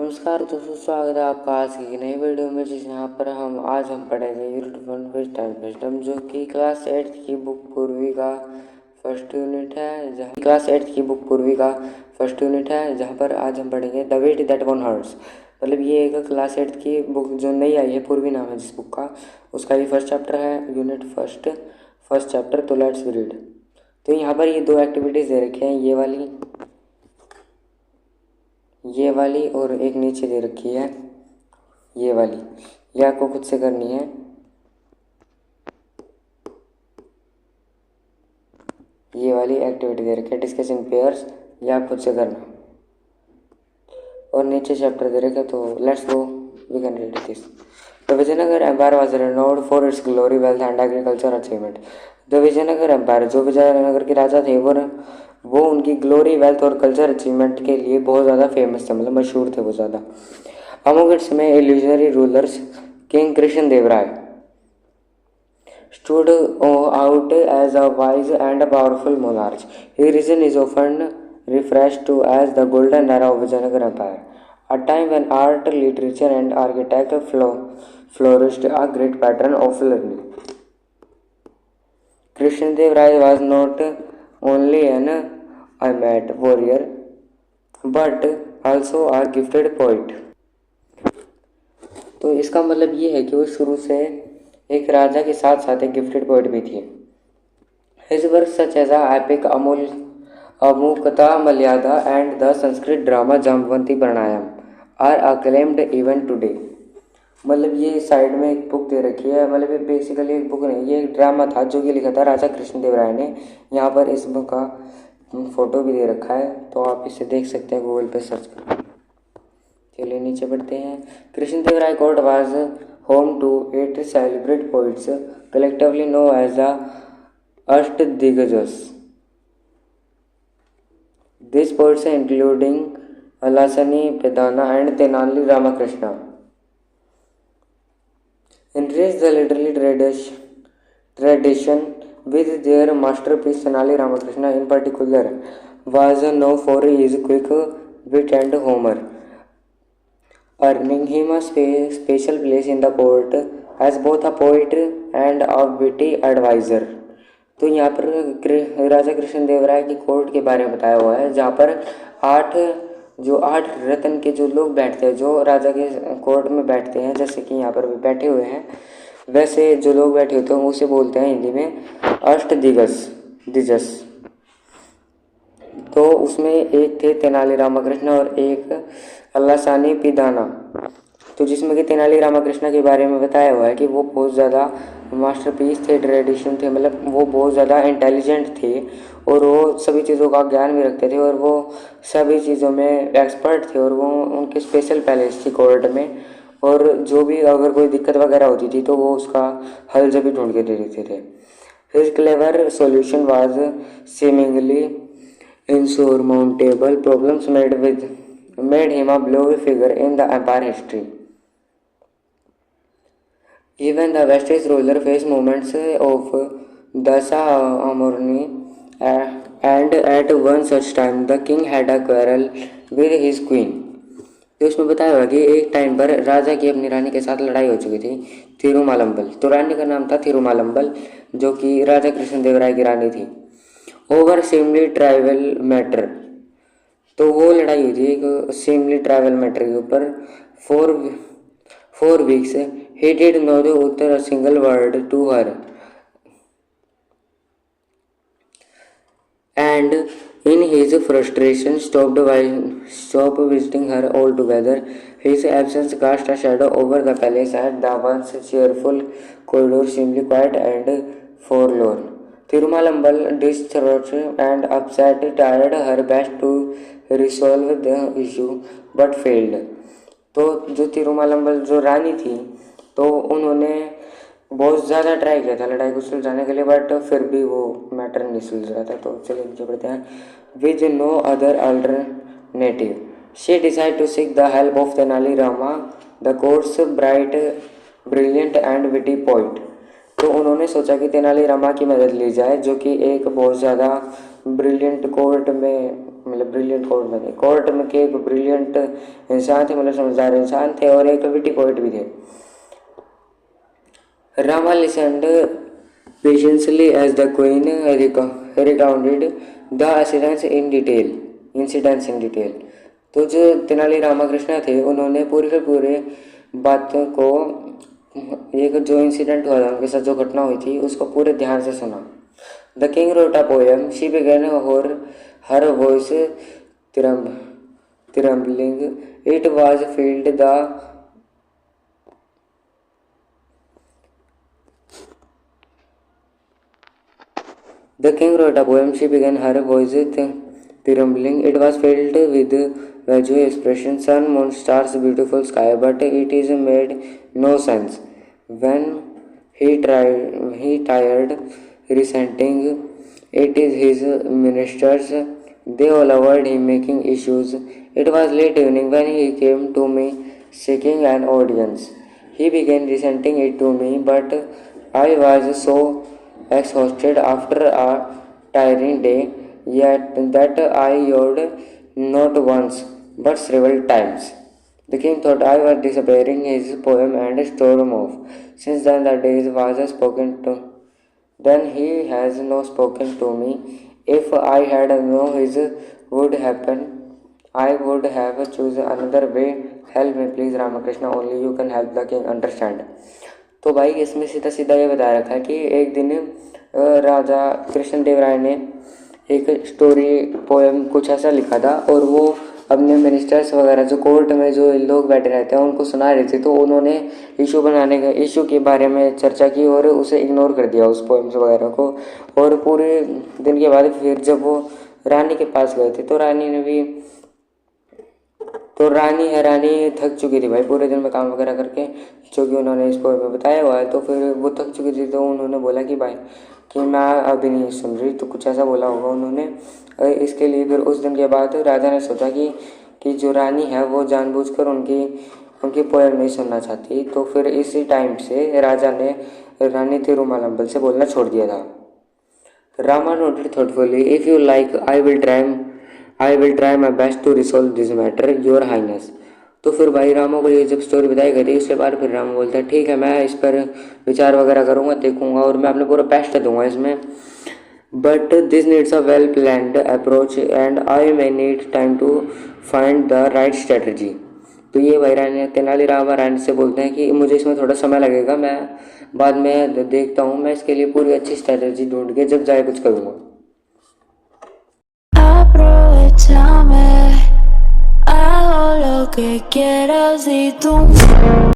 नमस्कार दोस्तों, स्वागत है आपका आज की एक नई वीडियो में। जिस यहाँ पर आज हम पढ़ेंगे यूनिट 1 वेस्ट एंड विजडम, जो कि क्लास 8 की बुक पूर्वी का फर्स्ट यूनिट है। जहाँ पर आज हम पढ़ेंगे the weight that one hurts. मतलब ये एक क्लास 8 की बुक जो नई आई है, पूर्वी नाम है जिस बुक का, उसका ये फर्स्ट चैप्टर है, यूनिट फर्स्ट चैप्टर। तो लेट्स रीड। तो यहाँ पर ये दो एक्टिविटीज़ दे रखे हैं, ये वाली और एक नीचे दे रखी है ये वाली। ये आपको खुद से करनी है। ये वाली एक्टिविटी दे रखी है, डिस्कस इन पेयर्स, ये आप खुद से करना। और नीचे चैप्टर दे रखे, तो let's go, we can read this. The Vijayanagara empire was renowned for its glory, wealth and agriculture achievement. The Vijayanagara empire, जो विजयनगर के राजा थे, वो उनकी ग्लोरी, वेल्थ और कल्चर अचीवमेंट के लिए बहुत ज़्यादा फेमस थे, मतलब मशहूर थे वो ज़्यादा। अमंग इट्स में illusionary rulers king Krishna Dev Rai stood out as a wise and powerful monarch. His reign is often referred to as the golden era of Vijayanagar Empire, a time when art, literature, and architecture flourished, a great pattern of learning. Krishnadev Rai was not only an eminent warrior but also a gifted poet. तो इसका मतलब ये है कि वो शुरू से एक राजा के साथ साथ एक गिफ्टेड पोएट भी थी। His works such as epic Amukata Malyada and the Sanskrit drama Jambanti Pranayam are acclaimed even today. मतलब ये साइड में एक बुक दे रखी है, मतलब ये बेसिकली एक बुक नहीं, ये एक ड्रामा था जो कि लिखा था राजा कृष्णदेव राय ने। यहाँ पर इस बुक का फोटो भी दे रखा है, तो आप इसे देख सकते हैं गूगल पे सर्च कर। चलिए नीचे बढ़ते हैं। Krishnadeva Raya court was home to 8 celebrated poets, collectively known as the Ashtadiggajs. These poets including Alasani Pedana and Tenali Ramakrishna enriched the literary tradition with their masterpiece. Tenali Ramakrishna in particular was known for his quick wit and humor, earning him a special place in the court as both a poet and a witty advisor. तो यहाँ पर राजा कृष्णदेव राय की court के बारे में बताया हुआ है, जहाँ पर आठ रत्न के जो लोग बैठते हैं, जो राजा के कोर्ट में बैठते हैं, जैसे कि यहाँ पर भी बैठे हुए हैं, वैसे जो लोग बैठे होते हैं उसे बोलते हैं हिंदी में अष्टदिग्गज। तो उसमें एक थे तेनाली रामकृष्ण और एक अल्लासानी पिदाना। तो जिसमें कि तेनाली रामकृष्ण के बारे में बताया हुआ है कि वो बहुत ज़्यादा मास्टरपीस थे, ट्रेडिशन थे, मतलब वो बहुत ज़्यादा इंटेलिजेंट थे और वो सभी चीज़ों का ज्ञान भी रखते थे और वो सभी चीज़ों में एक्सपर्ट थे और वो उनके स्पेशल पैलेस थी कोर्ट में। और जो भी अगर कोई दिक्कत वगैरह होती थी तो वो उसका हल जब भी ढूंढ के दे देते थे। His clever solution was seemingly insurmountable problems made him a beloved figure in the empire history. Even the West's ruler faced moments of dasa amorni, and at one such time the king had a quarrel with his queen. तो इसमें बताया हुआ कि एक time पर राजा की अपनी रानी के साथ लड़ाई हो चुकी थी, थिरुमालंबल। तो रानी का नाम था थिरुमालंबल, जो कि राजा कृष्णदेव राय की रानी थी। ओवर सिमली ट्राइवल मैटर, तो वो लड़ाई हुई थी एक सिमली ट्राइवल मैटर के ऊपर। 4 weeks he did not utter a single word to her, and in his frustration stopped visiting her altogether. His absence cast a shadow over the palace and the once cheerful corridor seemed quiet and forlorn. Thirumalambal, distraught and upset, tried her best to resolve the issue but failed. तो जो तिरुमालंबल जो रानी थी, तो उन्होंने बहुत ज़्यादा try किया था लड़ाई को सुलझाने के लिए, बट फिर भी वो मैटर नहीं सुलझ रहा था। तो चलिए नीचे बढ़ते हैं। With no other alternative she decide to seek the help of Tenali Rama, the court's bright brilliant and witty poet. तो उन्होंने सोचा कि तेनाली रामा की मदद ली जाए, जो कि एक बहुत ज़्यादा ब्रिलियंट कोर्ट में, मतलब ब्रिलियंट कोर्ट में नहीं, कोर्ट में के एक ब्रिलियंट इंसान थे, मतलब समझदार इंसान थे, और एक विटी पोइट भी थे। Rama listened patiently as the queen recounted the incidents in detail. तो जो तेनाली रामाकृष्ण थे उन्होंने पूरे के पूरे बातों को, एक जो इंसिडेंट हुआ था उनके साथ, जो घटना हुई थी, उसको पूरे ध्यान से सुना। The king wrote a poem, she began her voice trembling. It was filled The king wrote a poem. She began, her voice trembling. It was filled with visual expression, sun, moon, stars, beautiful sky, but it made no sense. When he tired resenting it is his ministers. They all avoided him, making issues. It was late evening when he came to me seeking an audience. He began resenting it to me, but I was so exhausted after a tiring day, yet that I yelled not once but several times. The king thought I was disappearing his poem and stormed off. Since then the days was spoken to. Then he has no spoken to me. If I had known his would happen, I would have chosen another way. Help me please Ramakrishna, only you can help the king understand. तो भाई इसमें सीधा सीधा ये बता रखा है कि एक दिन राजा कृष्णदेव राय ने एक स्टोरी पोएम कुछ ऐसा लिखा था, और वो अपने मिनिस्टर्स वगैरह जो कोर्ट में जो लोग बैठे रहते हैं उनको सुना रहे थे। तो उन्होंने इशू के बारे में चर्चा की और उसे इग्नोर कर दिया, उस पोएम्स वगैरह को। और पूरे दिन के बाद फिर जब वो रानी के पास गए थे तो रानी थक चुकी थी भाई पूरे दिन में काम वगैरह करके, जो कि उन्होंने इस पोएम में बताया हुआ है। तो फिर वो थक चुकी थी, तो उन्होंने बोला कि भाई कि मैं अभी नहीं सुन रही, तो कुछ ऐसा बोला होगा उन्होंने। इसके लिए फिर उस दिन के बाद राजा ने सोचा कि जो रानी है वो जानबूझकर उनकी पोएम नहीं सुनना चाहती। तो फिर इसी टाइम से राजा ने रानी तिरुमालंबल से बोलना छोड़ दिया था। Rama noted thoughtfully, if you like, I will try my best to resolve this matter, your highness. तो फिर भाई रामा को ये जब स्टोरी बताई गई थी उसके बाद फिर रामा बोलता है ठीक है, मैं इस पर विचार वगैरह करूँगा, देखूँगा, और मैं अपने पूरा बेस्ट दूंगा इसमें। But this needs a well planned approach and I may need time to find the right strategy. तो ये भाई तेनाली रामा रानी से बोलते हैं कि मुझे इसमें थोड़ा समय लगेगा, मैं बाद में देखता हूँ, मैं इसके लिए पूरी अच्छी स्ट्रेटजी ढूंढ के जब जाए कुछ करूँगा। Aprovechame, hago lo que quieras y tú